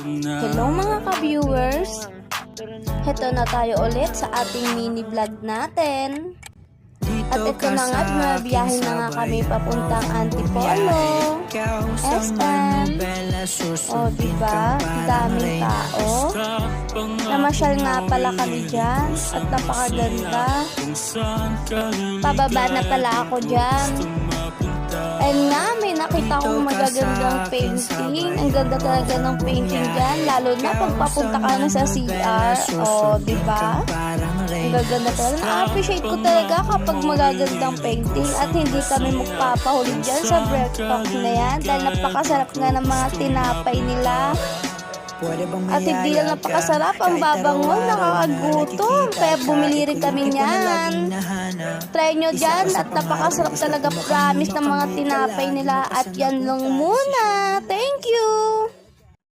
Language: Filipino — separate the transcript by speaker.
Speaker 1: Hello mga ka-viewers! Heto na tayo ulit sa ating mini vlog natin. At ito na nga, bumabiyahe na nga kami papuntang Antipolo, SM. O diba, daming tao. Namasyal nga pala kami dyan at napakaganda. Pababa na pala ako dyan. And nga, may nakita akong magagandang painting. Ang ganda talaga ng painting dyan. Lalo na pag papunta ka na sa CR. O, diba? Ang gaganda talaga. Na-appreciate ko talaga kapag magagandang painting. At hindi kami magpapahuli dyan sa breakfast na yan. Dahil napakasarap nga ng mga tinapay nila. At hindi lang napakasarap, ang babangon, nakakagutom. Kaya bumili rin kami niyan. Try nyo dyan at napakasarap talaga, promise ng mga tinapay nila. At yan lang muna. Thank you!